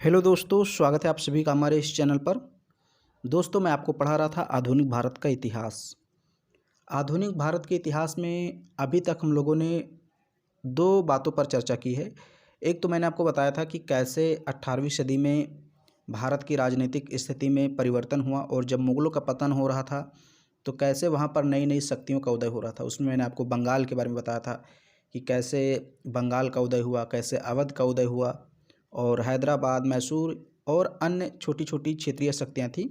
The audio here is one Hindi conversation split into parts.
हेलो दोस्तों, स्वागत है आप सभी का हमारे इस चैनल पर। दोस्तों, मैं आपको पढ़ा रहा था आधुनिक भारत का इतिहास। आधुनिक भारत के इतिहास में अभी तक हम लोगों ने दो बातों पर चर्चा की है। एक तो मैंने आपको बताया था कि कैसे 18वीं सदी में भारत की राजनीतिक स्थिति में परिवर्तन हुआ और जब मुग़लों का पतन हो रहा था तो कैसे वहाँ पर नई नई शक्तियों का उदय हो रहा था। उसमें मैंने आपको बंगाल के बारे में बताया था कि कैसे बंगाल का उदय हुआ, कैसे अवध का उदय हुआ और हैदराबाद, मैसूर और अन्य छोटी छोटी क्षेत्रीय शक्तियाँ थीं।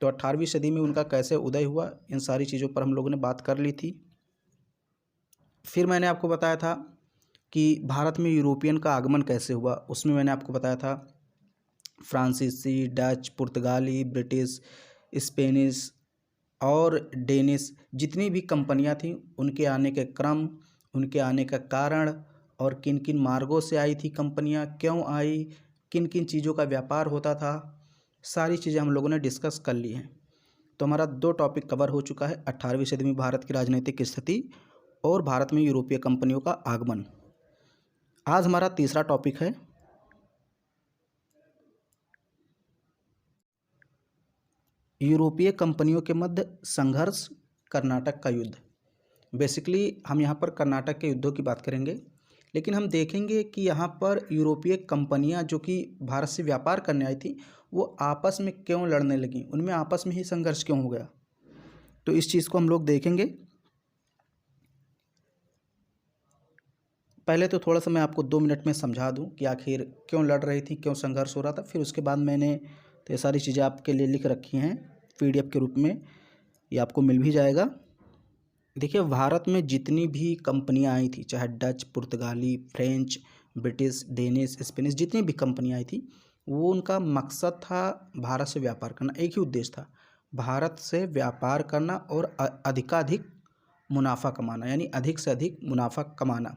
तो 18वीं सदी में उनका कैसे उदय हुआ, इन सारी चीज़ों पर हम लोगों ने बात कर ली थी। फिर मैंने आपको बताया था कि भारत में यूरोपियन का आगमन कैसे हुआ। उसमें मैंने आपको बताया था फ्रांसीसी, डच, पुर्तगाली, ब्रिटिश, स्पेनिश और डेनिश जितनी भी कंपनियां थीं उनके आने के क्रम, उनके आने का कारण और किन किन मार्गों से आई थी कंपनियां, क्यों आई, किन किन चीज़ों का व्यापार होता था, सारी चीज़ें हम लोगों ने डिस्कस कर ली हैं। तो हमारा दो टॉपिक कवर हो चुका है, 18वीं सदी में भारत की राजनीतिक स्थिति और भारत में यूरोपीय कंपनियों का आगमन। आज हमारा तीसरा टॉपिक है यूरोपीय कंपनियों के मध्य संघर्ष, कर्नाटक का युद्ध। बेसिकली हम यहाँ पर कर्नाटक के युद्धों की बात करेंगे, लेकिन हम देखेंगे कि यहाँ पर यूरोपीय कंपनियाँ जो कि भारत से व्यापार करने आई थी वो आपस में क्यों लड़ने लगीं, उनमें आपस में ही संघर्ष क्यों हो गया। तो इस चीज़ को हम लोग देखेंगे। पहले तो थोड़ा सा मैं आपको 2 मिनट में समझा दूं कि आखिर क्यों लड़ रही थी, क्यों संघर्ष हो रहा था। फिर उसके बाद मैंने तो ये सारी चीज़ें आपके लिए लिख रखी हैं PDF के रूप में, ये आपको मिल भी जाएगा। देखिए, भारत में जितनी भी कंपनियां आई थी, चाहे डच, पुर्तगाली, फ्रेंच, ब्रिटिश, डेनिश, स्पेनिश, जितनी भी कंपनियां आई थी वो उनका मकसद था भारत से व्यापार करना। एक ही उद्देश्य था, भारत से व्यापार करना और अधिकाधिक मुनाफा कमाना, यानी अधिक से अधिक मुनाफा कमाना।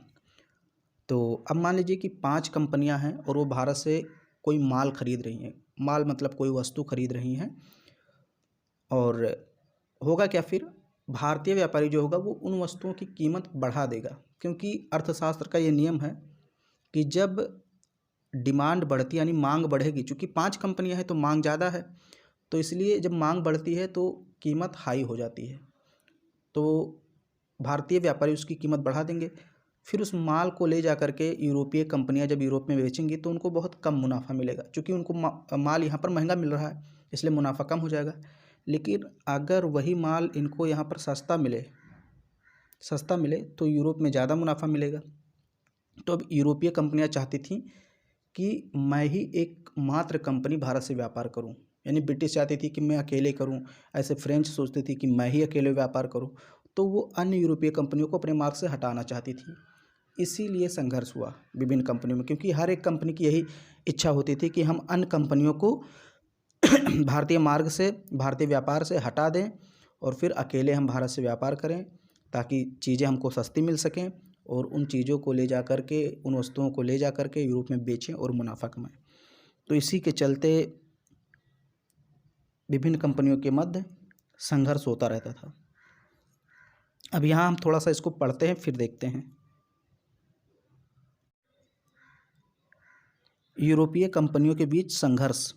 तो अब मान लीजिए कि 5 कंपनियां हैं और वो भारत से कोई माल खरीद रही हैं। माल मतलब कोई वस्तु खरीद रही हैं। और होगा क्या फिर, भारतीय व्यापारी जो होगा वो उन वस्तुओं की कीमत बढ़ा देगा, क्योंकि अर्थशास्त्र का ये नियम है कि जब डिमांड बढ़ती यानी मांग बढ़ेगी, चूँकि 5 कंपनियां हैं तो मांग ज़्यादा है, तो इसलिए जब मांग बढ़ती है तो कीमत हाई हो जाती है। तो भारतीय व्यापारी उसकी कीमत बढ़ा देंगे। फिर उस माल को ले जा करके यूरोपीय कंपनियां जब यूरोप में बेचेंगी तो उनको बहुत कम मुनाफा मिलेगा, क्योंकि उनको माल यहाँ पर महंगा मिल रहा है, इसलिए मुनाफा कम हो जाएगा। लेकिन अगर वही माल इनको यहाँ पर सस्ता मिले तो यूरोप में ज़्यादा मुनाफा मिलेगा। तो अब यूरोपीय कंपनियां चाहती थीं कि मैं ही एकमात्र कंपनी भारत से व्यापार करूं, यानी ब्रिटिश चाहती थी कि मैं अकेले करूं, ऐसे फ्रेंच सोचती थी कि मैं ही अकेले व्यापार करूं। तो वो अन्य यूरोपीय कंपनियों को अपने मार्ग से हटाना चाहती थी। इसीलिए संघर्ष हुआ विभिन्न कंपनियों में, क्योंकि हर एक कंपनी की यही इच्छा होती थी कि हम अन्य कंपनियों को भारतीय मार्ग से, भारतीय व्यापार से हटा दें और फिर अकेले हम भारत से व्यापार करें, ताकि चीज़ें हमको सस्ती मिल सकें और उन चीज़ों को ले जा कर के, उन वस्तुओं को ले जा कर के यूरोप में बेचें और मुनाफा कमाएं। तो इसी के चलते विभिन्न कंपनियों के मध्य संघर्ष होता रहता था। अब यहाँ हम थोड़ा सा इसको पढ़ते हैं, फिर देखते हैं। यूरोपीय कंपनियों के बीच संघर्ष।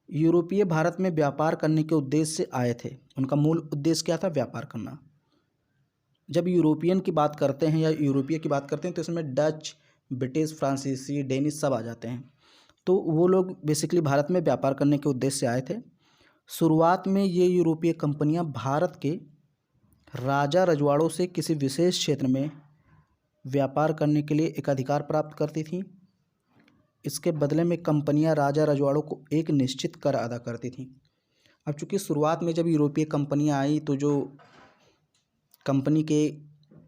यूरोपीय भारत में व्यापार करने के उद्देश्य से आए थे। उनका मूल उद्देश्य क्या था? व्यापार करना। जब यूरोपियन की बात करते हैं या यूरोपीय की बात करते हैं तो इसमें डच, ब्रिटिश, फ्रांसीसी, डेनिश सब आ जाते हैं। तो वो लोग बेसिकली भारत में व्यापार करने के उद्देश्य से आए थे। शुरुआत में ये यूरोपीय कंपनियां भारत के राजा रजवाड़ों से किसी विशेष क्षेत्र में व्यापार करने के लिए एक अधिकार प्राप्त करती थीं। इसके बदले में कंपनियां राजा रजवाड़ों को एक निश्चित कर अदा करती थीं। अब चूँकि शुरुआत में जब यूरोपीय कंपनियां आई तो जो कंपनी के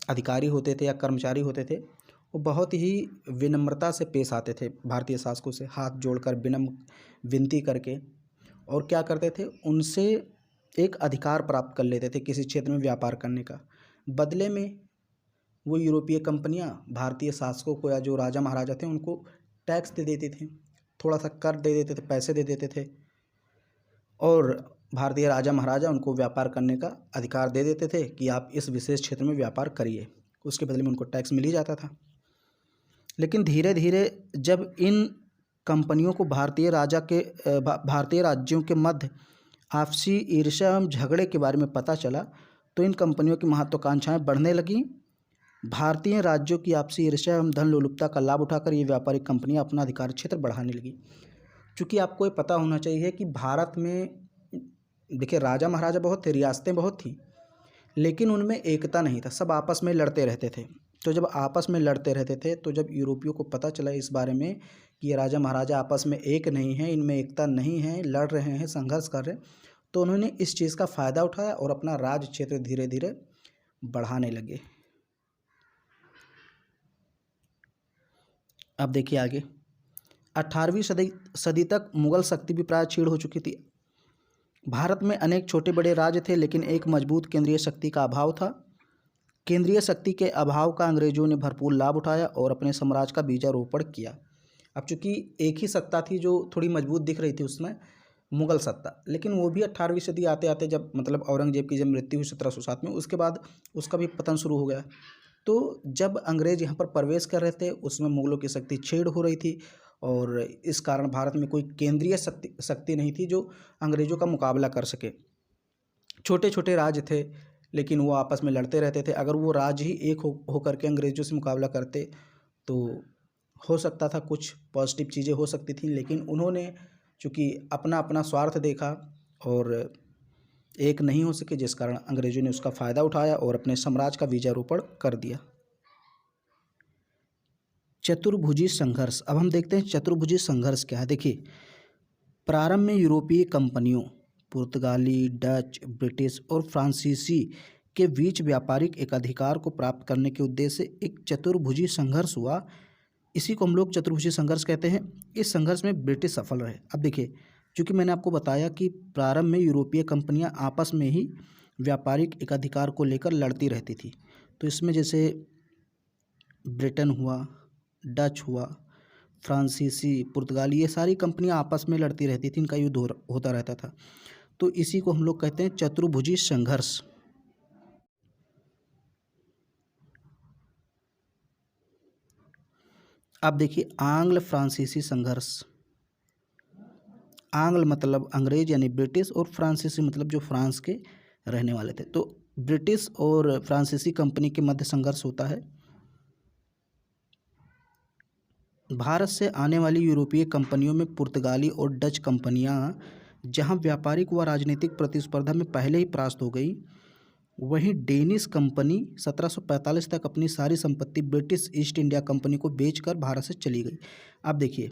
अधिकारी होते थे या कर्मचारी होते थे वो बहुत ही विनम्रता से पेश आते थे भारतीय शासकों से, हाथ जोड़कर विनम्र विनती करके, और क्या करते थे, उनसे एक अधिकार प्राप्त कर लेते थे किसी क्षेत्र में व्यापार करने का। बदले में वो यूरोपीय कंपनियां भारतीय शासकों को या जो राजा महाराजा थे उनको टैक्स दे देते थे, थोड़ा सा कर दे देते थे, पैसे दे देते थे, और भारतीय राजा महाराजा उनको व्यापार करने का अधिकार दे देते थे कि आप इस विशेष क्षेत्र में व्यापार करिए। उसके बदले में उनको टैक्स मिल ही जाता था। लेकिन धीरे धीरे जब इन कंपनियों को भारतीय राज्यों के मध्य आपसी ईर्ष्या एवं झगड़े के बारे में पता चला तो इन कंपनियों की महत्वाकांक्षाएं बढ़ने लगीं। भारतीय राज्यों की आपसी ईर्ष्या एवं धन लोलुपता का लाभ उठाकर ये व्यापारिक कंपनियां अपना अधिकार क्षेत्र बढ़ाने लगी। चूँकि आपको ये पता होना चाहिए कि भारत में देखिए राजा महाराजा बहुत थे, रियासतें बहुत थी, लेकिन उनमें एकता नहीं था, सब आपस में लड़ते रहते थे। तो जब आपस में लड़ते रहते थे तो जब यूरोपियों को पता चला इस बारे में कि ये राजा महाराजा आपस में एक नहीं हैं, इनमें एकता नहीं है, लड़ रहे हैं, संघर्ष कर रहे हैं, तो उन्होंने इस चीज़ का फ़ायदा उठाया और अपना राज क्षेत्र धीरे धीरे बढ़ाने लगे। अब देखिए आगे, 18वीं सदी तक मुगल शक्ति भी प्राय क्षीण हो चुकी थी। भारत में अनेक छोटे बड़े राज्य थे, लेकिन एक मजबूत केंद्रीय शक्ति का अभाव था। केंद्रीय शक्ति के अभाव का अंग्रेजों ने भरपूर लाभ उठाया और अपने साम्राज्य का बीजारोपण किया। अब चूंकि एक ही सत्ता थी जो थोड़ी मजबूत दिख रही थी उसमें, मुगल सत्ता, लेकिन वो भी 18वीं सदी आते आते जब मतलब औरंगजेब की जब मृत्यु हुई 1707 में, उसके बाद उसका भी पतन शुरू हो गया। तो जब अंग्रेज यहाँ पर प्रवेश कर रहे थे उसमें मुगलों की शक्ति क्षीण हो रही थी और इस कारण भारत में कोई केंद्रीय शक्ति नहीं थी जो अंग्रेजों का मुकाबला कर सके। छोटे छोटे राज्य थे लेकिन वो आपस में लड़ते रहते थे। अगर वो राज्य ही एक होकर के अंग्रेजों से मुकाबला करते तो हो सकता था कुछ पॉजिटिव चीज़ें हो सकती थी, लेकिन उन्होंने चूँकि अपना अपना स्वार्थ देखा और एक नहीं हो सके, जिस कारण अंग्रेजों ने उसका फ़ायदा उठाया और अपने साम्राज्य का बीजारोपण कर दिया। चतुर्भुजी संघर्ष। अब हम देखते हैं चतुर्भुजी संघर्ष क्या है। देखिए, प्रारंभ में यूरोपीय कंपनियों पुर्तगाली, डच, ब्रिटिश और फ्रांसीसी के बीच व्यापारिक एकाधिकार को प्राप्त करने के उद्देश्य से एक चतुर्भुजी संघर्ष हुआ। इसी को हम लोग चतुर्भुजी संघर्ष कहते हैं। इस संघर्ष में ब्रिटिश सफल रहे। अब देखिए, चूँकि मैंने आपको बताया कि प्रारंभ में यूरोपीय कंपनियां आपस में ही व्यापारिक एकाधिकार को लेकर लड़ती रहती थी, तो इसमें जैसे ब्रिटेन हुआ, डच हुआ, फ्रांसीसी, पुर्तगाली, ये सारी कंपनियां आपस में लड़ती रहती थी, इनका युद्ध होता रहता था। तो इसी को हम लोग कहते हैं चतुर्भुजी संघर्ष। अब देखिए आंग्ल फ्रांसीसी संघर्ष। आंग्ल मतलब अंग्रेज यानी ब्रिटिश और फ्रांसीसी मतलब जो फ्रांस के रहने वाले थे। तो ब्रिटिश और फ्रांसीसी कंपनी के मध्य संघर्ष होता है। भारत से आने वाली यूरोपीय कंपनियों में पुर्तगाली और डच कंपनियां जहां व्यापारिक व राजनीतिक प्रतिस्पर्धा में पहले ही परास्त हो गई, वहीं डेनिश कंपनी 1745 तक अपनी सारी संपत्ति ब्रिटिश ईस्ट इंडिया कंपनी को बेचकर भारत से चली गई। अब देखिए,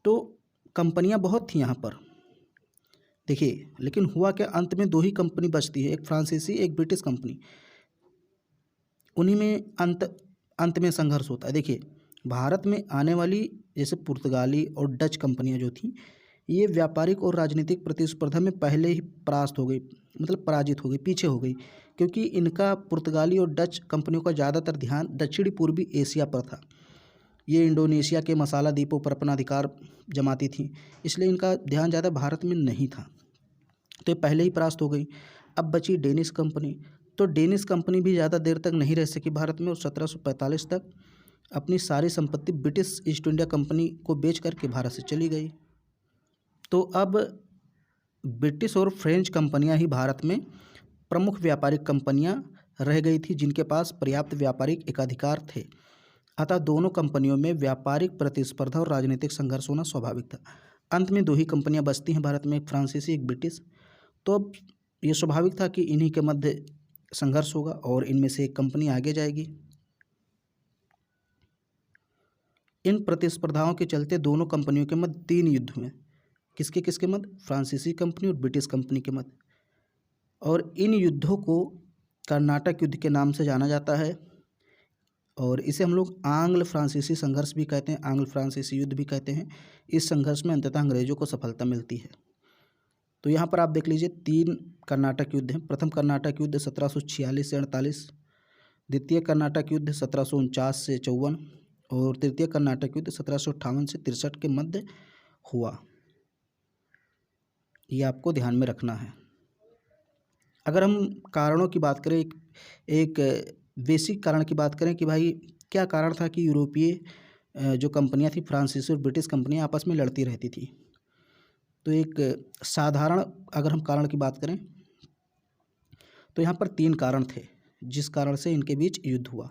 तो कंपनियां बहुत थी यहाँ पर, देखिए, लेकिन हुआ क्या, अंत में दो ही कंपनी बचती है, एक फ्रांसीसी एक ब्रिटिश कंपनी। उन्हीं में अंत में संघर्ष होता है। देखिए, भारत में आने वाली जैसे पुर्तगाली और डच कंपनियां जो थी, ये व्यापारिक और राजनीतिक प्रतिस्पर्धा में पहले ही परास्त हो गई, मतलब पराजित हो गई, पीछे हो गई, क्योंकि इनका पुर्तगाली और डच कंपनियों का ज़्यादातर ध्यान दक्षिणी पूर्वी एशिया पर था। ये इंडोनेशिया के मसाला द्वीपों पर अपना अधिकार जमाती थी, इसलिए इनका ध्यान ज़्यादा भारत में नहीं था, तो ये पहले ही परास्त हो गई। अब बची डेनिश कंपनी, तो डेनिश कंपनी भी ज़्यादा देर तक नहीं रह सकी भारत में और 1745 तक अपनी सारी संपत्ति ब्रिटिश ईस्ट इंडिया कंपनी को बेच करके भारत से चली गई। तो अब ब्रिटिश और फ्रेंच कंपनियां ही भारत में प्रमुख व्यापारिक कंपनियां रह गई थी जिनके पास पर्याप्त व्यापारिक एकाधिकार थे। अतः दोनों कंपनियों में व्यापारिक प्रतिस्पर्धा और राजनीतिक संघर्ष होना स्वाभाविक था। अंत में दो ही कंपनियां बचती हैं भारत में, एक फ्रांसीसी एक ब्रिटिश। तो अब ये स्वाभाविक था कि इन्हीं के मध्य संघर्ष होगा और इनमें से एक कंपनी आगे जाएगी। इन प्रतिस्पर्धाओं के चलते दोनों कंपनियों के मध्य 3 युद्ध हुए। किसके किसके मध्य? फ्रांसीसी कंपनी और ब्रिटिश कंपनी के मध्य। और इन युद्धों को कर्नाटक युद्ध के नाम से जाना जाता है और इसे हम लोग आंग्ल फ्रांसीसी संघर्ष भी कहते हैं, आंग्ल फ्रांसीसी युद्ध भी कहते हैं। इस संघर्ष में अंततः अंग्रेजों को सफलता मिलती है। तो यहाँ पर आप देख लीजिए 3 कर्नाटक युद्ध हैं। प्रथम कर्नाटक युद्ध 1746 से 48, द्वितीय कर्नाटक युद्ध 1749 से 54 और तृतीय कर्नाटक युद्ध 1758 से 63 के मध्य हुआ। ये आपको ध्यान में रखना है। अगर हम कारणों की बात करें, एक बेसिक कारण की बात करें कि भाई क्या कारण था कि यूरोपीय जो कंपनियां थी फ्रांसीसी और ब्रिटिश कंपनियां आपस में लड़ती रहती थी। तो एक साधारण अगर हम कारण की बात करें तो यहाँ पर 3 कारण थे जिस कारण से इनके बीच युद्ध हुआ।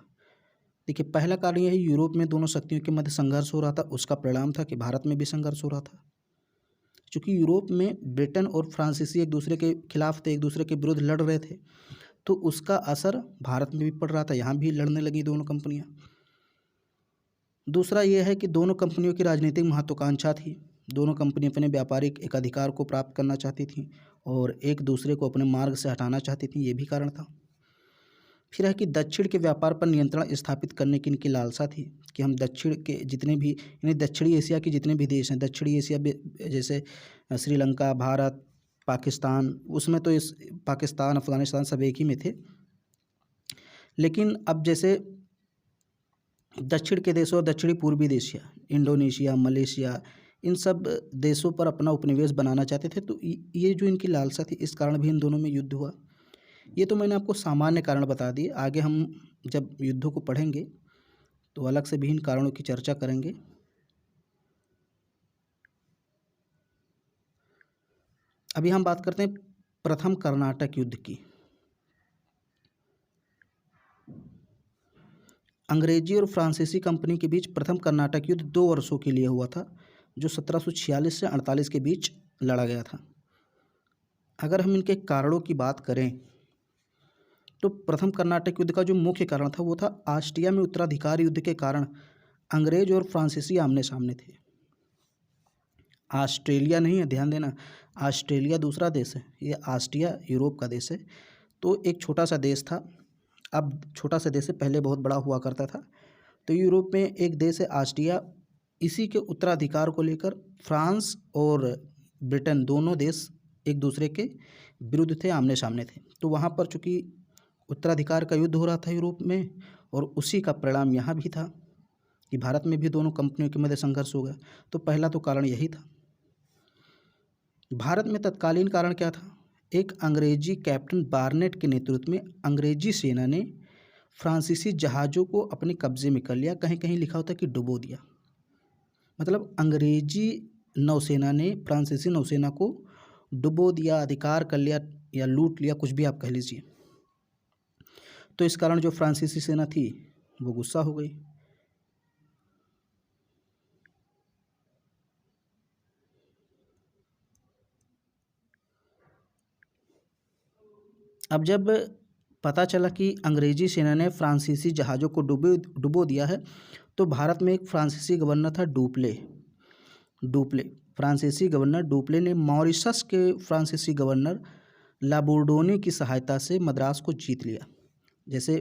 देखिए, पहला कारण यही यूरोप में दोनों शक्तियों के मध्य संघर्ष हो रहा था, उसका परिणाम था कि भारत में भी संघर्ष हो रहा था। चूँकि यूरोप में ब्रिटेन और फ्रांसीसी एक दूसरे के खिलाफ थे, एक दूसरे के विरुद्ध लड़ रहे थे, तो उसका असर भारत में भी पड़ रहा था, यहाँ भी लड़ने लगी दोनों कंपनियाँ। दूसरा ये है कि दोनों कंपनियों की राजनीतिक महत्वाकांक्षा थी। दोनों कंपनी अपने व्यापारिक एक अधिकार को प्राप्त करना चाहती थी और एक दूसरे को अपने मार्ग से हटाना चाहती थी, ये भी कारण था। फिर है कि दक्षिण के व्यापार पर नियंत्रण स्थापित करने की इनकी लालसा थी कि हम दक्षिण के जितने भी यानी दक्षिणी एशिया के जितने भी देश हैं, दक्षिणी एशिया जैसे श्रीलंका, भारत, पाकिस्तान, उसमें तो इस पाकिस्तान, अफ़गानिस्तान सब एक ही में थे। लेकिन अब जैसे दक्षिण के देशों और दक्षिणी पूर्वी एशिया, इंडोनेशिया, मलेशिया, इन सब देशों पर अपना उपनिवेश बनाना चाहते थे। तो ये जो इनकी लालसा थी, इस कारण भी इन दोनों में युद्ध हुआ। ये तो मैंने आपको सामान्य कारण बता दिए। आगे हम जब युद्धों को पढ़ेंगे तो अलग से भी इन कारणों की चर्चा करेंगे। अभी हम बात करते हैं प्रथम कर्नाटक युद्ध की। अंग्रेजी और फ्रांसीसी कंपनी के बीच प्रथम कर्नाटक युद्ध 2 वर्षों के लिए हुआ था, जो 1746 से 48 के बीच लड़ा गया था। अगर हम इनके कारणों की बात करें तो प्रथम कर्नाटक युद्ध का जो मुख्य कारण था वो था ऑस्ट्रिया में उत्तराधिकार युद्ध के कारण अंग्रेज और फ्रांसीसी आमने सामने थे। ऑस्ट्रेलिया नहीं है, ध्यान देना, ऑस्ट्रेलिया दूसरा देश है, ये ऑस्ट्रिया यूरोप का देश है। तो एक छोटा सा देश था, अब छोटा सा देश से पहले बहुत बड़ा हुआ करता था। तो यूरोप में एक देश है ऑस्ट्रिया, इसी के उत्तराधिकार को लेकर फ्रांस और ब्रिटेन दोनों देश एक दूसरे के विरुद्ध थे, आमने सामने थे। तो वहाँ पर चूँकि उत्तराधिकार का युद्ध हो रहा था यूरोप में, और उसी का परिणाम यहाँ भी था कि भारत में भी दोनों कंपनियों के मध्य संघर्ष हो गया। तो पहला तो कारण यही था। भारत में तत्कालीन कारण क्या था? एक अंग्रेजी कैप्टन बार्नेट के नेतृत्व में अंग्रेजी सेना ने फ्रांसीसी जहाज़ों को अपने कब्जे में कर लिया। कहीं कहीं लिखा होता है कि डुबो दिया। मतलब अंग्रेजी नौसेना ने फ्रांसीसी नौसेना को डुबो दिया, अधिकार कर लिया या लूट लिया, कुछ भी आप कह लीजिए। तो इस कारण जो फ्रांसीसी सेना थी वो गुस्सा हो गई। अब जब पता चला कि अंग्रेजी सेना ने फ्रांसीसी जहाज़ों को डुबो दिया है, तो भारत में एक फ्रांसीसी गवर्नर था डुप्ले। फ्रांसीसी गवर्नर डुप्ले ने मॉरिशस के फ्रांसीसी गवर्नर लाबोर्डोने की सहायता से मद्रास को जीत लिया। जैसे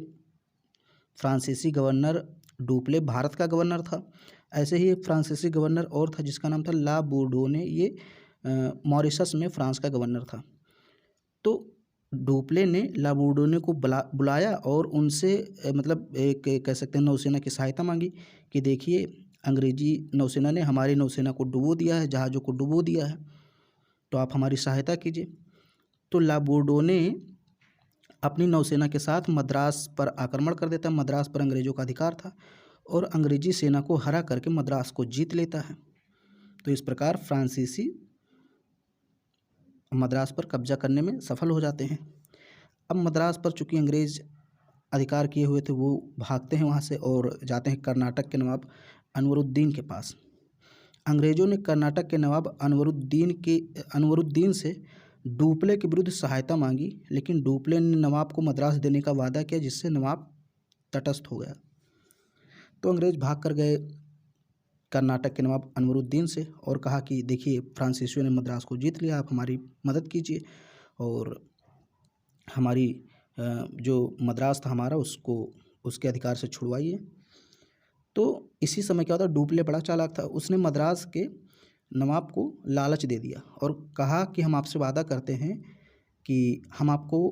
फ्रांसीसी गवर्नर डुप्ले भारत का गवर्नर था, ऐसे ही एक फ्रांसीसी गवर्नर और था जिसका नाम था लाबोर्डोने, ये मॉरिशस में फ्रांस का गवर्नर था। तो डुप्ले ने लाबोर्डोने को बुलाया और उनसे मतलब एक कह सकते हैं नौसेना की सहायता मांगी कि देखिए अंग्रेजी नौसेना ने हमारी नौसेना को डुबो दिया है, जहाज़ों को डुबो दिया है, तो आप हमारी सहायता कीजिए। तो लाबोर्डोने अपनी नौसेना के साथ मद्रास पर आक्रमण कर देता है। मद्रास पर अंग्रेज़ों का अधिकार था और अंग्रेजी सेना को हरा करके मद्रास को जीत लेता है। तो इस प्रकार फ्रांसीसी मद्रास पर कब्जा करने में सफल हो जाते हैं। अब मद्रास पर चूँकि अंग्रेज़ अधिकार किए हुए थे, वो भागते हैं वहाँ से और जाते हैं कर्नाटक के नवाब अनवरुद्दीन के पास। अंग्रेज़ों ने कर्नाटक के नवाब अनवरुद्दीन से डुप्ले के विरुद्ध सहायता मांगी, लेकिन डुप्ले ने नवाब को मद्रास देने का वादा किया, जिससे नवाब तटस्थ हो गया। तो अंग्रेज़ भाग कर गए कर्नाटक के नवाब अनवरुद्दीन से और कहा कि देखिए फ्रांसीसियों ने मद्रास को जीत लिया, आप हमारी मदद कीजिए और हमारी जो मद्रास था हमारा, उसको उसके अधिकार से छुड़वाइए। तो इसी समय क्या होता, डुप्ले बड़ा चालाक था, उसने मद्रास के नवाब को लालच दे दिया और कहा कि हम आपसे वादा करते हैं कि हम आपको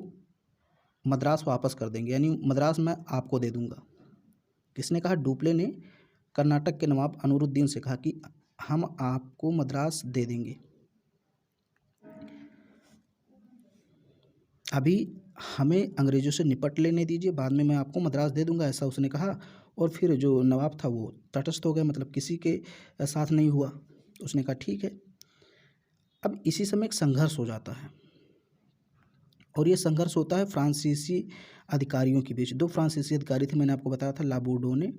मद्रास वापस कर देंगे, यानी मद्रास मैं आपको दे दूंगा। किसने कहा? डुप्ले ने कर्नाटक के नवाब अनवरुद्दीन से कहा कि हम आपको मद्रास दे देंगे, अभी हमें अंग्रेज़ों से निपट लेने दीजिए, बाद में मैं आपको मद्रास दे दूंगा, ऐसा उसने कहा। और फिर जो नवाब था वो तटस्थ हो गया, मतलब किसी के साथ नहीं हुआ। उसने कहा ठीक है। अब इसी समय एक संघर्ष हो जाता है, और ये संघर्ष होता है फ्रांसीसी अधिकारियों के बीच। 2 फ्रांसीसी अधिकारी थे, मैंने आपको बताया था, लाबोर्डोने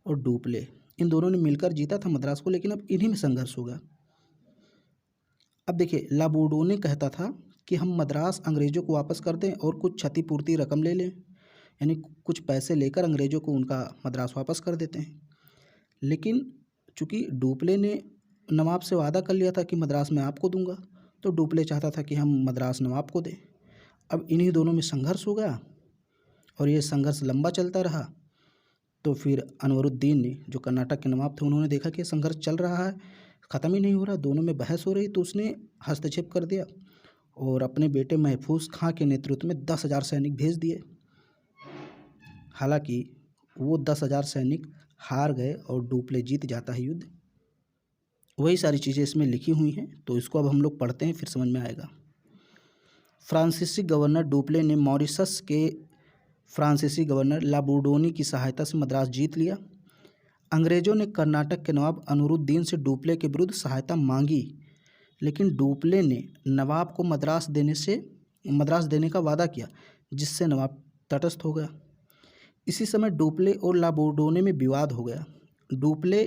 और डुप्ले। इन दोनों ने मिलकर जीता था मद्रास को, लेकिन अब इन्हीं में संघर्ष होगा। अब देखिए, लाबोर्डोने कहता था कि हम मद्रास अंग्रेज़ों को वापस कर दें और कुछ क्षतिपूर्ति रकम ले लें, यानी कुछ पैसे लेकर अंग्रेज़ों को उनका मद्रास वापस कर देते हैं। लेकिन चूँकि डुप्ले ने नवाब से वादा कर लिया था कि मद्रास मैं आपको दूंगा, तो डुप्ले चाहता था कि हम मद्रास नवाब को दें। अब इन्हीं दोनों में संघर्ष हो गया, और ये संघर्ष लंबा चलता रहा। तो फिर अनवरुद्दीन ने, जो कर्नाटक के नवाब थे, उन्होंने देखा कि ये संघर्ष चल रहा है, ख़त्म ही नहीं हो रहा, दोनों में बहस हो रही, तो उसने हस्तक्षेप कर दिया और अपने बेटे महफूज खां के नेतृत्व में 10,000 सैनिक भेज दिए। हालांकि वो 10,000 सैनिक हार गए और डुप्ले जीत जाता है युद्ध। वही सारी चीज़ें इसमें लिखी हुई हैं, तो इसको अब हम लोग पढ़ते हैं, फिर समझ में आएगा। फ्रांसीसी गवर्नर डुप्ले ने मॉरिशस के फ्रांसीसी गवर्नर लाबोर्डोनी की सहायता से मद्रास जीत लिया। अंग्रेज़ों ने कर्नाटक के नवाब अनवरुद्दीन से डुप्ले के विरुद्ध सहायता मांगी, लेकिन डुप्ले ने नवाब को मद्रास देने का वादा किया, जिससे नवाब तटस्थ हो गया। इसी समय डुप्ले और लाबोर्डोने में विवाद हो गया। डुप्ले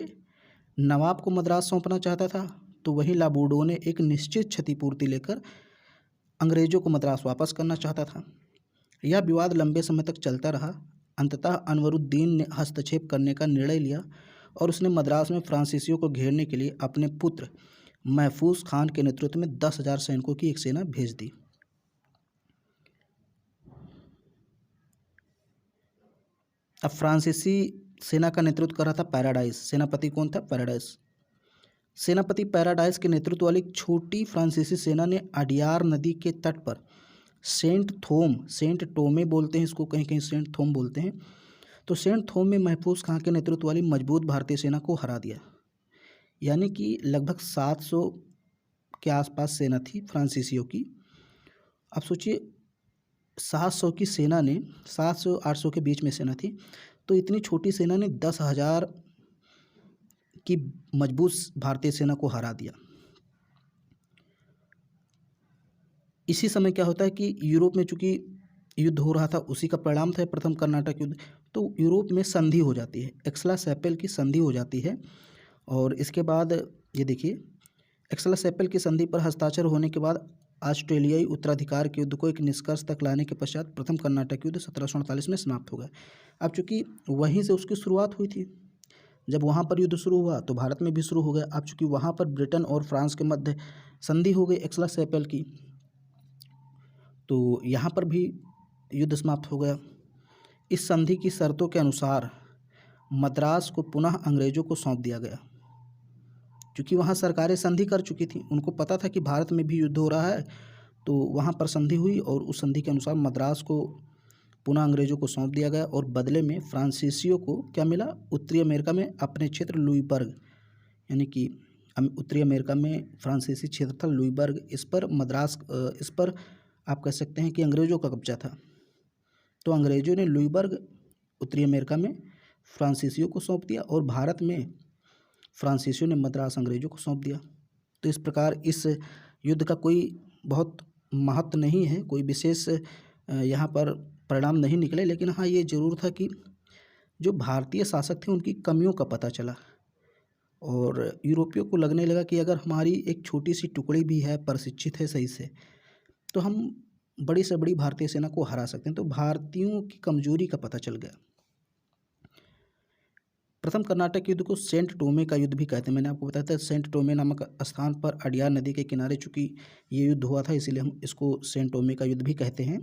नवाब को मद्रास सौंपना चाहता था, तो वहीं लाबोर्डोने एक निश्चित क्षतिपूर्ति लेकर अंग्रेज़ों को मद्रास वापस करना चाहता था। यह विवाद लंबे समय तक चलता रहा। अंततः अनवरुद्दीन ने हस्तक्षेप करने का निर्णय लिया और उसने मद्रास में फ्रांसीसियों को घेरने के लिए अपने पुत्र महफूज खान के नेतृत्व में 10,000 सैनिकों की एक सेना भेज दी। अब फ्रांसीसी सेना का नेतृत्व कर रहा था पैराडाइज। सेनापति कौन था? पैराडाइज। सेनापति पैराडाइज के नेतृत्व वाली छोटी फ्रांसीसी सेना ने अडियार नदी के तट पर सेंट टोमे बोलते हैं इसको, कहीं कहीं सेंट थोम बोलते हैं, तो सेंट थोम में महफूज खां के नेतृत्व वाली मजबूत भारतीय सेना को हरा दिया। यानी कि लगभग 700 के आसपास सेना थी फ्रांसीसियों की। अब सोचिए, 700 की सेना ने, 700-800 के बीच में सेना थी, तो इतनी छोटी सेना ने 10,000 की मजबूत भारतीय सेना को हरा दिया। इसी समय क्या होता है कि यूरोप में चूँकि युद्ध हो रहा था, उसी का परिणाम था प्रथम कर्नाटक युद्ध, तो यूरोप में संधि हो जाती है, एक्सला-सैपल की संधि हो जाती है। और इसके बाद ये देखिए, एक्सला-सैपल की संधि पर हस्ताक्षर होने के बाद ऑस्ट्रेलियाई उत्तराधिकार के युद्ध को एक निष्कर्ष तक लाने के पश्चात प्रथम कर्नाटक युद्ध 1748 में समाप्त हो गया। अब चूँकि वहीं से उसकी शुरुआत हुई थी, जब वहाँ पर युद्ध शुरू हुआ तो भारत में भी शुरू हो गया। अब चूँकि वहाँ पर ब्रिटेन और फ्रांस के मध्य संधि हो गई एक्सला-सैपल की, तो यहाँ पर भी युद्ध समाप्त हो गया। इस संधि की शर्तों के अनुसार मद्रास को पुनः अंग्रेज़ों को सौंप दिया गया, क्योंकि वहाँ सरकारें संधि कर चुकी थी, उनको पता था कि भारत में भी युद्ध हो रहा है, तो वहाँ पर संधि हुई और उस संधि के अनुसार मद्रास को पुनः अंग्रेज़ों को सौंप दिया गया। और बदले में फ्रांसीसियों को क्या मिला? उत्तरी अमेरिका में अपने क्षेत्र लुईबर्ग, यानी कि उत्तरी अमेरिका में फ्रांसीसी क्षेत्र था लुईबर्ग, इस पर आप कह सकते हैं कि अंग्रेज़ों का कब्जा था। तो अंग्रेज़ों ने लुईबर्ग उत्तरी अमेरिका में फ्रांसीसियों को सौंप दिया और भारत में फ्रांसीसियों ने मद्रास अंग्रेज़ों को सौंप दिया। तो इस प्रकार इस युद्ध का कोई बहुत महत्व नहीं है, कोई विशेष यहाँ पर परिणाम नहीं निकले, लेकिन हाँ ये ज़रूर था कि जो भारतीय शासक थे उनकी कमियों का पता चला और यूरोपियों को लगने लगा कि अगर हमारी एक छोटी सी टुकड़ी भी है, प्रशिक्षित है सही से, तो हम बड़ी से बड़ी भारतीय सेना को हरा सकते हैं। तो भारतीयों की कमजोरी का पता चल गया। प्रथम कर्नाटक युद्ध को सेंट टोमे का युद्ध भी कहते हैं। मैंने आपको बताया था सेंट टोमे नामक स्थान पर अडियार नदी के किनारे चूँकि ये युद्ध हुआ था, इसीलिए हम इसको सेंट टोमे का युद्ध भी कहते हैं।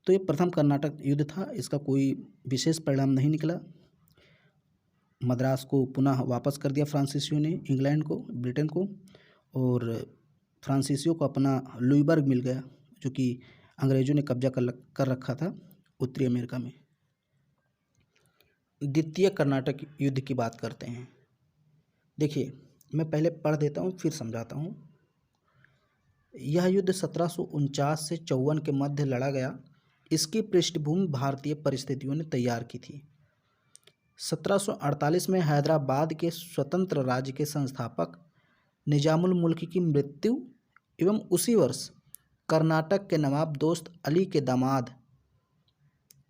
तो ये प्रथम कर्नाटक युद्ध था, इसका कोई विशेष परिणाम नहीं निकला। मद्रास को पुनः वापस कर दिया फ्रांसीसियों ने इंग्लैंड को, ब्रिटेन को, और फ्रांसीसियों को अपना लुईबर्ग मिल गया, जो कि अंग्रेज़ों ने कब्जा कर रखा था उत्तरी अमेरिका में। द्वितीय कर्नाटक युद्ध की बात करते हैं। देखिए, मैं पहले पढ़ देता हूँ फिर समझाता हूँ। यह युद्ध 1749 से 54 के मध्य लड़ा गया। इसकी पृष्ठभूमि भारतीय परिस्थितियों ने तैयार की थी। 1748 में हैदराबाद के स्वतंत्र राज्य के संस्थापक निजामुल मुल्क की मृत्यु एवं उसी वर्ष कर्नाटक के नवाब दोस्त अली के दामाद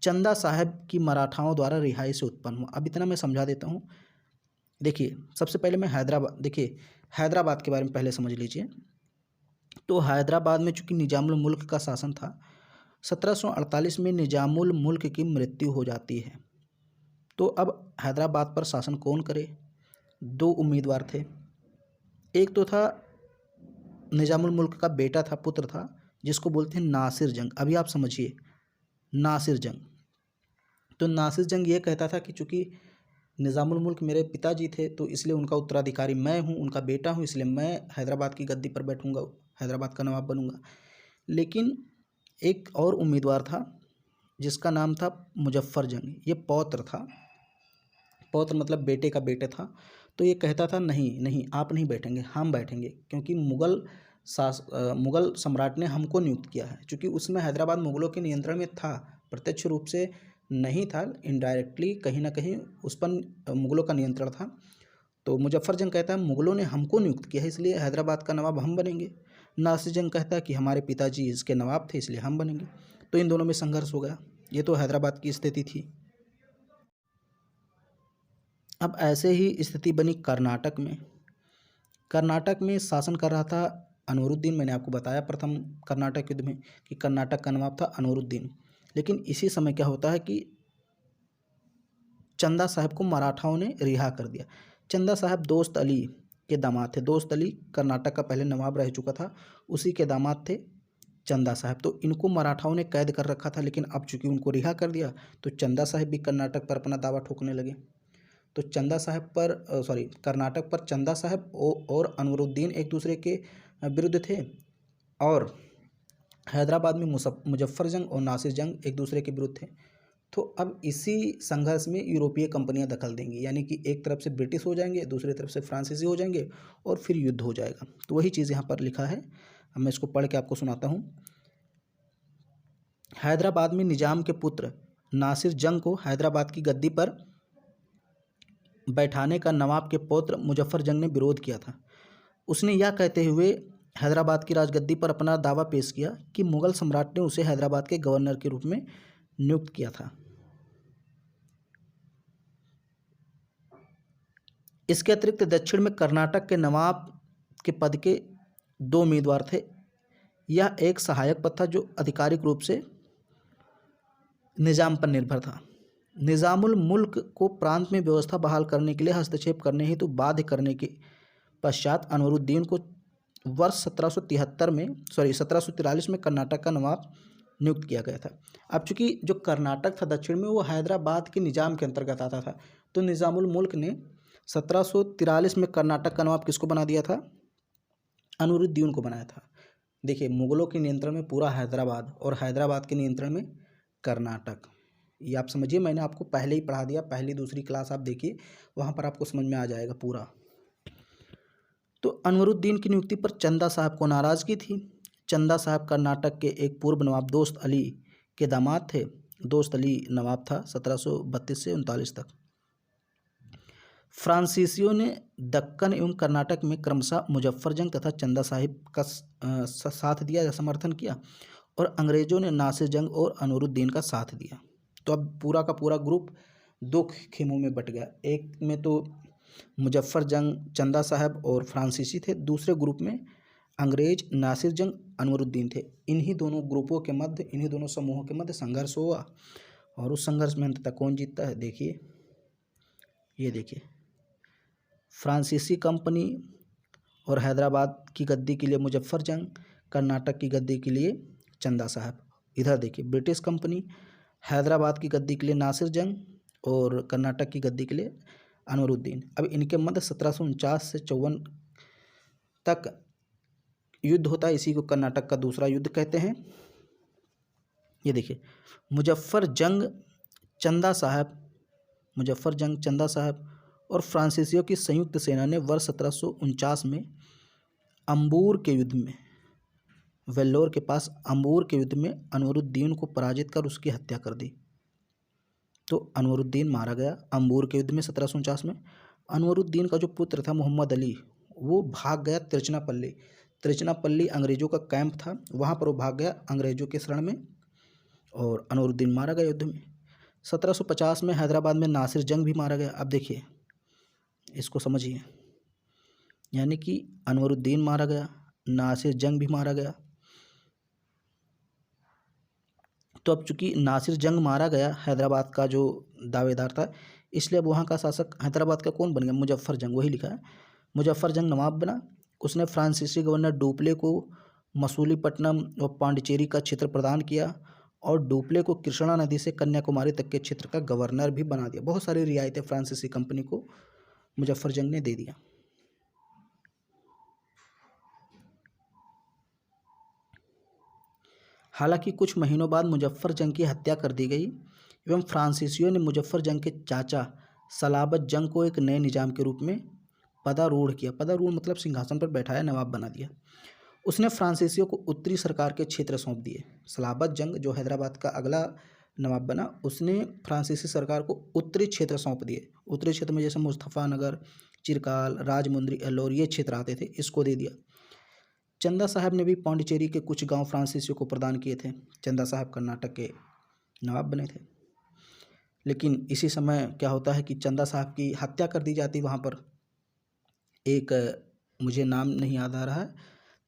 चंदा साहब की मराठाओं द्वारा रिहाई से उत्पन्न हुआ। अब इतना मैं समझा देता हूँ। देखिए, सबसे पहले मैं हैदराबाद के बारे में पहले समझ लीजिए। तो हैदराबाद में चूंकि निजामुल मुल्क का शासन था, 1748 में निजामुल मुल्क की मृत्यु हो जाती है। तो अब हैदराबाद पर शासन कौन करे? दो उम्मीदवार थे। एक तो था निजामुल मुल्क का बेटा था, पुत्र था, जिसको बोलते हैं नासिर जंग। अभी आप समझिए, नासिर जंग। तो नासिर जंग ये कहता था कि चूंकि निजामुल मुल्क मेरे पिताजी थे तो इसलिए उनका उत्तराधिकारी मैं हूँ, उनका बेटा हूँ, इसलिए मैं हैदराबाद की गद्दी पर बैठूंगा, हैदराबाद का नवाब बनूंगा। लेकिन एक और उम्मीदवार था जिसका नाम था मुजफ्फर जंग। ये पौत्र था, पौत्र मतलब बेटे का बेटा था। तो ये कहता था नहीं नहीं, आप नहीं बैठेंगे, हम बैठेंगे, क्योंकि मुगल सम्राट ने हमको नियुक्त किया है। चूँकि उसमें हैदराबाद मुगलों के नियंत्रण में था, प्रत्यक्ष रूप से नहीं था, इनडायरेक्टली कहीं ना कहीं उस पर मुगलों का नियंत्रण था। तो मुजफ्फर जंग कहता है मुगलों ने हमको नियुक्त किया है, इसलिए हैदराबाद का नवाब हम बनेंगे। नासिर जंग कहता है कि हमारे पिताजी इसके नवाब थे, इसलिए हम बनेंगे। तो इन दोनों में संघर्ष हो गया। ये तो हैदराबाद की स्थिति थी। अब ऐसे ही स्थिति बनी कर्नाटक में। कर्नाटक में शासन कर रहा था अनवरुद्दीन। मैंने आपको बताया प्रथम कर्नाटक युद्ध में कि कर्नाटक का नवाब था अनवरुद्दीन। लेकिन इसी समय क्या होता है कि चंदा साहब को मराठाओं ने रिहा कर दिया। चंदा साहब दोस्त अली के दामाद थे। दोस्त अली कर्नाटक का पहले नवाब रह चुका था, उसी के दामाद थे चंदा साहब। तो इनको मराठाओं ने कैद कर रखा था, लेकिन अब चूंकि उनको रिहा कर दिया तो चंदा साहब भी कर्नाटक पर अपना दावा ठोकने लगे। तो चंदा साहब पर कर्नाटक पर चंदा साहब और अनवरुद्दीन एक दूसरे के विरुद्ध थे, और हैदराबाद में मुजफ्फर जंग और नासिर जंग एक दूसरे के विरुद्ध थे। तो अब इसी संघर्ष में यूरोपीय कंपनियां दखल देंगी, यानी कि एक तरफ से ब्रिटिश हो जाएंगे, दूसरी तरफ से फ्रांसीसी हो जाएंगे, और फिर युद्ध हो जाएगा। तो वही चीज़ यहाँ पर लिखा है। अब मैं इसको पढ़ के आपको सुनाता हूँ। हैदराबाद में निजाम के पुत्र नासिर जंग को हैदराबाद की गद्दी पर बैठाने का नवाब के पौत्र मुजफ्फर जंग ने विरोध किया था। उसने यह कहते हुए हैदराबाद की राजगद्दी पर अपना दावा पेश किया कि मुगल सम्राट ने उसे हैदराबाद के गवर्नर के रूप में नियुक्त किया था। इसके अतिरिक्त दक्षिण में कर्नाटक के नवाब के पद के दो उम्मीदवार थे। यह एक सहायक पद था जो आधिकारिक रूप से निजाम पर निर्भर था। निजामुल मुल्क को प्रांत में व्यवस्था बहाल करने के लिए हस्तक्षेप करने हेतु बाध्य करने के पश्चात अनवरुद्दीन को वर्ष 1743 में कर्नाटक का नवाब नियुक्त किया गया था। अब चूंकि जो कर्नाटक था दक्षिण में, वो हैदराबाद के निजाम के अंतर्गत आता था, तो निजामुल मुल्क ने 1743 में कर्नाटक का नवाब किसको बना दिया था? अनवरुद्दीन को बनाया था। देखिए, मुगलों के नियंत्रण में पूरा हैदराबाद और हैदराबाद के नियंत्रण में कर्नाटक। ये आप समझिए, मैंने आपको पहले ही पढ़ा दिया, पहली दूसरी क्लास आप देखिए, वहाँ पर आपको समझ में आ जाएगा पूरा। तो अनवरुद्दीन की नियुक्ति पर चंदा साहब को नाराज़गी थी। चंदा साहब कर्नाटक के एक पूर्व नवाब दोस्त अली के दामाद थे। दोस्त अली नवाब था 1732 से 39 तक। फ्रांसीसियों ने दक्कन एवं कर्नाटक में क्रमशः मुजफ्फर जंग तथा चंदा साहिब का साथ दिया या समर्थन किया, और अंग्रेज़ों ने नासिर जंग और अनवरुद्दीन का साथ दिया। तो अब पूरा का पूरा ग्रुप दो खेमों में बट गया। एक में तो मुजफ्फर जंग, चंदा साहब और फ्रांसीसी थे, दूसरे ग्रुप में अंग्रेज, नासिर जंग, अनवरुद्दीन थे। इन्हीं दोनों ग्रुपों के मध्य, इन्हीं दोनों समूहों के मध्य संघर्ष हुआ, और उस संघर्ष में अंततः कौन जीतता है? देखिए, ये देखिए, फ्रांसीसी कंपनी और हैदराबाद की गद्दी के लिए मुजफ्फर जंग, कर्नाटक की गद्दी के लिए चंदा साहब। इधर देखिए, ब्रिटिश कंपनी हैदराबाद की गद्दी के लिए नासिर जंग और कर्नाटक की गद्दी के लिए अनवरुद्दीन। अब इनके मध्य 1749 से 54 तक युद्ध होता है। इसी को कर्नाटक का दूसरा युद्ध कहते हैं। ये देखिए, मुजफ्फर जंग, चंदा साहब और फ्रांसीसियों की संयुक्त सेना ने वर्ष 1749 में अम्बूर के युद्ध में, वेल्लोर के पास अम्बूर के युद्ध में अनवरुद्दीन को पराजित कर उसकी हत्या कर दी। तो अनवरुद्दीन मारा गया अंबूर के युद्ध में 1749 में। अनवरुद्दीन का जो पुत्र था मोहम्मद अली, वो भाग गया तिरुचिरापल्ली। तिरुचिरापल्ली अंग्रेजों का कैंप था, वहाँ पर वो भाग गया अंग्रेजों के शरण में और अनवरुद्दीन मारा गया युद्ध में। 1750 में हैदराबाद में नासिर जंग भी मारा गया। अब देखिए इसको समझिए, यानी कि अनवरुद्दीन मारा गया, नासिर जंग भी मारा गया। तो अब चूंकि नासिर जंग मारा गया, हैदराबाद का जो दावेदार था, इसलिए अब वहाँ का शासक हैदराबाद का कौन बन गया? मुजफ्फर जंग, वही लिखा है। मुजफ्फर जंग नवाब बना। उसने फ्रांसीसी गवर्नर डुप्ले को मसूलीपट्टनम और पांडिचेरी का क्षेत्र प्रदान किया और डुप्ले को कृष्णा नदी से कन्याकुमारी तक के क्षेत्र का गवर्नर भी बना दिया। बहुत सारी रियायतें फ्रांसीसी कंपनी को मुजफ्फर जंग ने दे दिया। हालांकि कुछ महीनों बाद मुजफ्फर जंग की हत्या कर दी गई एवं फ्रांसीसियों ने मुजफ्फर जंग के चाचा सलाबत जंग को एक नए निजाम के रूप में पदारूढ़ किया। पदारूढ़ मतलब सिंहासन पर बैठाया, नवाब बना दिया। उसने फ्रांसीसियों को उत्तरी सरकार के क्षेत्र सौंप दिए। सलाबत जंग जो हैदराबाद का अगला नवाब बना, उसने फ्रांसीसी सरकार को उत्तरी क्षेत्र सौंप दिए। उत्तरी क्षेत्र में जैसे मुस्तफ़ानगर, चिरकाल, राजमुंद्री, एल्लोर ये क्षेत्र आते थे, इसको दे दिया। चंदा साहब ने भी पांडिचेरी के कुछ गांव फ्रांसीसियों को प्रदान किए थे। चंदा साहब कर्नाटक के नवाब बने थे। लेकिन इसी समय क्या होता है कि चंदा साहब की हत्या कर दी जाती। वहाँ पर एक, मुझे नाम नहीं याद आ रहा है,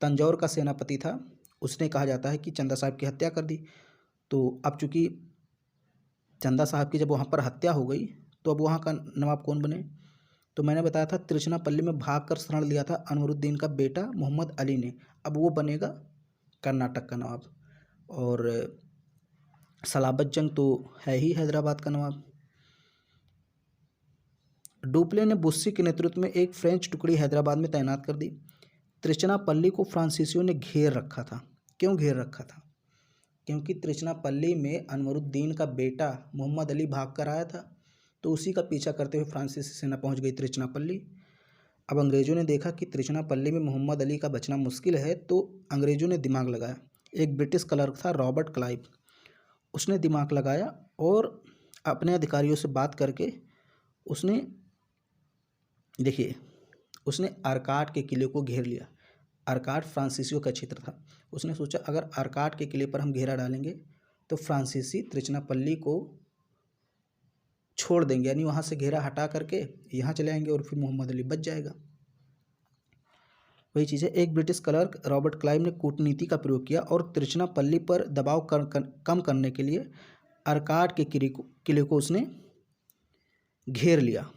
तंजौर का सेनापति था, उसने कहा जाता है कि चंदा साहब की हत्या कर दी। तो अब चूँकि चंदा साहब की जब वहाँ पर हत्या हो गई, तो अब वहाँ का नवाब कौन बने? तो मैंने बताया था तिरुचिरापल्ली में भागकर शरण लिया था अनवरुद्दीन का बेटा मोहम्मद अली ने। अब वो बनेगा कर्नाटक का नवाब। और सलाबत जंग तो है ही हैदराबाद का नवाब। डुप्ले ने बुस्सी के नेतृत्व में एक फ्रेंच टुकड़ी हैदराबाद में तैनात कर दी। तिरुचिरापल्ली को फ्रांसीसियों ने घेर रखा था। क्यों घेर रखा था? क्योंकि तिरुचिरापल्ली में अनवरुद्दीन का बेटा मोहम्मद अली भाग कर आया था, तो उसी का पीछा करते हुए फ्रांसीसी सेना पहुंच गई तिरुचिरापल्ली। अब अंग्रेज़ों ने देखा कि तिरुचिरापल्ली में मोहम्मद अली का बचना मुश्किल है, तो अंग्रेज़ों ने दिमाग लगाया। एक ब्रिटिश क्लर्क था रॉबर्ट क्लाइव, उसने दिमाग लगाया और अपने अधिकारियों से बात करके उसने, देखिए, उसने आरकाट के किले को घेर लिया। आरकाट फ्रांसीसियों का क्षेत्र था। उसने सोचा अगर आरकाट के किले पर हम घेरा डालेंगे तो फ्रांसीसी तिरुचिरापल्ली को छोड़ देंगे, यानी वहाँ से घेरा हटा करके यहाँ चले आएंगे और फिर मोहम्मद अली बच जाएगा। वही चीज़ है। एक ब्रिटिश क्लर्क रॉबर्ट क्लाइव ने कूटनीति का प्रयोग किया और तिरुचिरापल्ली पर दबाव कम करने के लिए आरकाट के किले को उसने घेर लिया।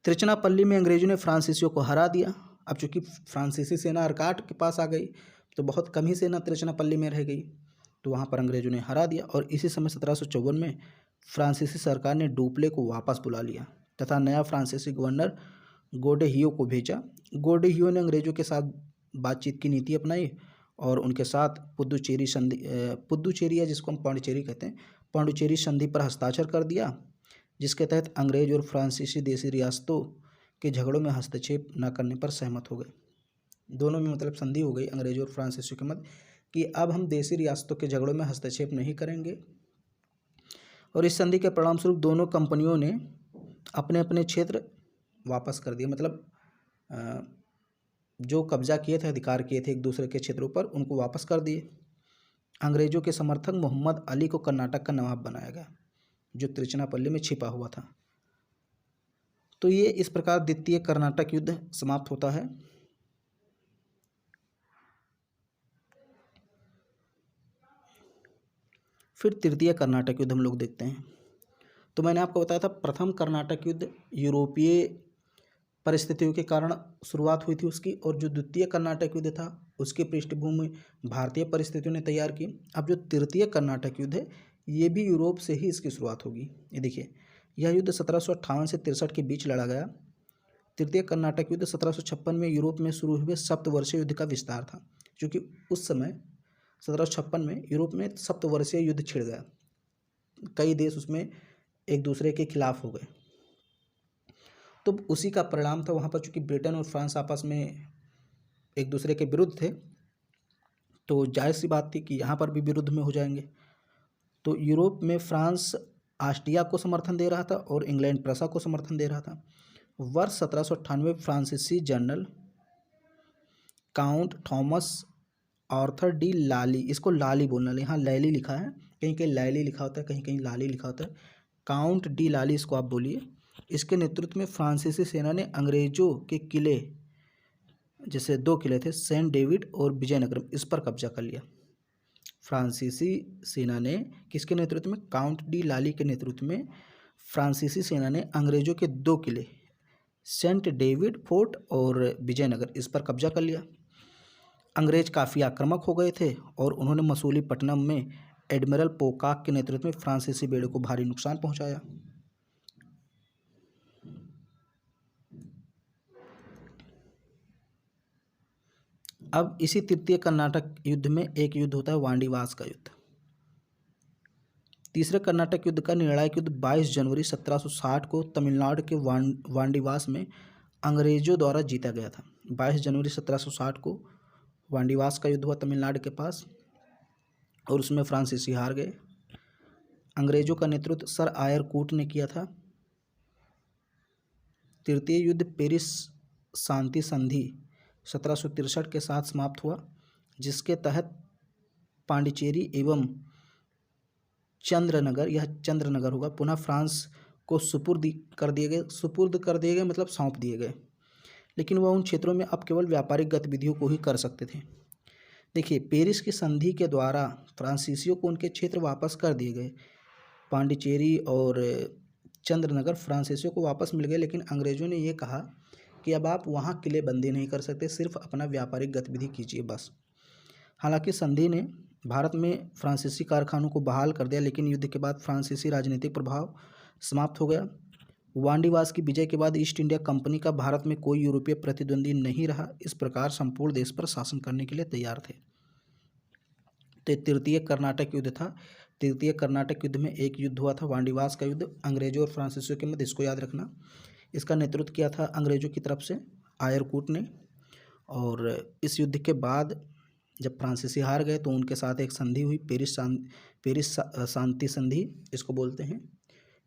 तिरुचिरापल्ली में अंग्रेजों ने फ्रांसीसियों को हरा दिया। अब चूंकि फ्रांसीसी सेना आरकाट के पास आ गई, तो बहुत कम ही सेना तिरुचिरापल्ली में रह गई, तो वहाँ पर अंग्रेजों ने हरा दिया। और इसी समय 1754 में फ्रांसीसी सरकार ने डुप्ले को वापस बुला लिया तथा नया फ्रांसीसी गवर्नर गोडेहियो को भेजा। गोडेहियो ने अंग्रेजों के साथ बातचीत की नीति अपनाई और उनके साथ पुदुचेरी, जिसको हम पांडिचेरी कहते हैं, पांडिचेरी संधि पर हस्ताक्षर कर दिया, जिसके तहत अंग्रेज और फ्रांसीसी देशी रियासतों के झगड़ों में हस्तक्षेप न करने पर सहमत हो गए। दोनों में मतलब संधि हो गई अंग्रेजों और फ्रांसीसियों के मध्य कि अब हम देशी रियासतों के झगड़ों में हस्तक्षेप नहीं करेंगे। और इस संधि के परिणामस्वरूप दोनों कंपनियों ने अपने अपने क्षेत्र वापस कर दिए। मतलब जो कब्जा किए थे, अधिकार किए थे एक दूसरे के क्षेत्रों पर, उनको वापस कर दिए। अंग्रेजों के समर्थक मोहम्मद अली को कर्नाटक का नवाब बनाया गया, जो तिरुचिरापल्ली में छिपा हुआ था। तो ये इस प्रकार द्वितीय कर्नाटक युद्ध समाप्त होता है। फिर तृतीय कर्नाटक युद्ध हम लोग देखते हैं। तो मैंने आपको बताया था प्रथम कर्नाटक युद्ध यूरोपीय परिस्थितियों के कारण शुरुआत हुई थी उसकी, और जो द्वितीय कर्नाटक युद्ध था उसकी पृष्ठभूमि भारतीय परिस्थितियों ने तैयार की। अब जो तृतीय कर्नाटक युद्ध है, ये भी यूरोप से ही इसकी शुरुआत होगी। ये देखिए, यह युद्ध 1758 से 63 के बीच लड़ा गया। तृतीय कर्नाटक युद्ध 1756 में यूरोप में शुरू हुए सप्तवर्षीय युद्ध का विस्तार था, क्योंकि उस समय 1756 में यूरोप में सप्तवर्षीय युद्ध छिड़ गया। कई देश उसमें एक दूसरे के खिलाफ हो गए, तो उसी का परिणाम था। वहाँ पर चूँकि ब्रिटेन और फ्रांस आपस में एक दूसरे के विरुद्ध थे, तो जायज़ सी बात थी कि यहाँ पर भी विरुद्ध में हो जाएंगे। तो यूरोप में फ्रांस ऑस्ट्रिया को समर्थन दे रहा था और इंग्लैंड प्रसा को समर्थन दे रहा था। वर्ष 1798 फ्रांसीसी general count Thomas Arthur de Lally, इसको लाली बोलना, यहाँ लैली लिखा है, कहीं कहीं लैली लिखा होता है, कहीं कहीं लाली लिखा होता है, काउंट डी लाली इसको आप बोलिए। इसके नेतृत्व में फ्रांसीसी सेना ने अंग्रेजों के किले, जैसे 2 किले थे सेंट डेविड और विजयनगरम, इस पर कब्जा कर लिया। फ्रांसीसी सेना ने किसके नेतृत्व में? काउंट डी लाली के नेतृत्व में फ्रांसीसी सेना ने अंग्रेजों के 2 किले सेंट डेविड फोर्ट और विजयनगर, इस पर कब्जा कर लिया। अंग्रेज काफ़ी आक्रामक हो गए थे और उन्होंने मसूलीपट्टनम में एडमिरल पोकाक के नेतृत्व में फ्रांसीसी बेड़े को भारी नुकसान पहुंचाया। अब इसी तृतीय कर्नाटक युद्ध में एक युद्ध होता है वांडीवास का युद्ध। तीसरे कर्नाटक युद्ध का निर्णायक युद्ध 22 जनवरी 1760 को तमिलनाडु के वांडीवास में अंग्रेजों द्वारा जीता गया था। 22 जनवरी 1760 को वांडीवास का युद्ध हुआ तमिलनाडु के पास और उसमें फ्रांसीसी हार गए। अंग्रेजों का नेतृत्व सर आयर कूट ने किया था। तृतीय युद्ध पेरिस शांति संधि 1763 के साथ समाप्त हुआ, जिसके तहत पांडिचेरी एवं चंद्रनगर, यह चंद्रनगर होगा, पुनः फ्रांस को सुपुर्द कर दिए गए मतलब सौंप दिए गए। लेकिन वह उन क्षेत्रों में अब केवल व्यापारिक गतिविधियों को ही कर सकते थे। देखिए, पेरिस की संधि के द्वारा फ्रांसीसियों को उनके क्षेत्र वापस कर दिए गए। पांडिचेरी और चंद्रनगर फ्रांसीसियों को वापस मिल गए, लेकिन अंग्रेजों ने ये कहा कि अब आप वहाँ किलेबंदी नहीं कर सकते, सिर्फ अपना व्यापारिक गतिविधि कीजिए बस। हालांकि संधि ने भारत में फ्रांसीसी कारखानों को बहाल कर दिया, लेकिन युद्ध के बाद फ्रांसीसी राजनीतिक प्रभाव समाप्त हो गया। वांडीवास की विजय के बाद ईस्ट इंडिया कंपनी का भारत में कोई यूरोपीय प्रतिद्वंदी नहीं रहा। इस प्रकार संपूर्ण देश पर शासन करने के लिए तैयार थे। तो तृतीय कर्नाटक युद्ध था। तृतीय कर्नाटक युद्ध में एक युद्ध हुआ था वांडीवास का युद्ध अंग्रेजों और फ्रांसीसियों के मध्य, इसको याद रखना। इसका नेतृत्व किया था अंग्रेजों की तरफ से आयरकूट ने। और इस युद्ध के बाद जब फ्रांसीसी हार गए तो उनके साथ एक संधि हुई, पेरिस शांति संधि इसको बोलते हैं।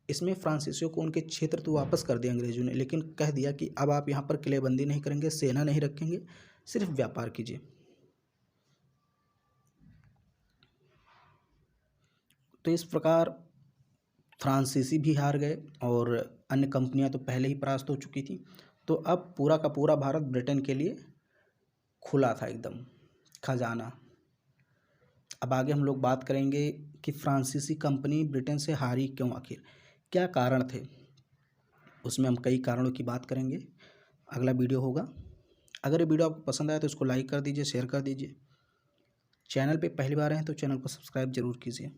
इसमें फ्रांसीसियों को उनके क्षेत्र तो वापस कर दिया अंग्रेजों ने, लेकिन कह दिया कि अब आप यहाँ पर किलेबंदी नहीं करेंगे, सेना नहीं रखेंगे, सिर्फ व्यापार कीजिए। तो इस प्रकार फ्रांसीसी भी हार गए और अन्य कंपनियां तो पहले ही परास्त हो चुकी थी। तो अब पूरा का पूरा भारत ब्रिटेन के लिए खुला था, एकदम खजाना। अब आगे हम लोग बात करेंगे कि फ्रांसीसी कंपनी ब्रिटेन से हारी क्यों, आखिर क्या कारण थे। उसमें हम कई कारणों की बात करेंगे, अगला वीडियो होगा। अगर ये वीडियो आपको पसंद आया तो इसको लाइक कर दीजिए, शेयर कर दीजिए। चैनल पे पहली बार हैं तो चैनल को सब्सक्राइब जरूर कीजिए।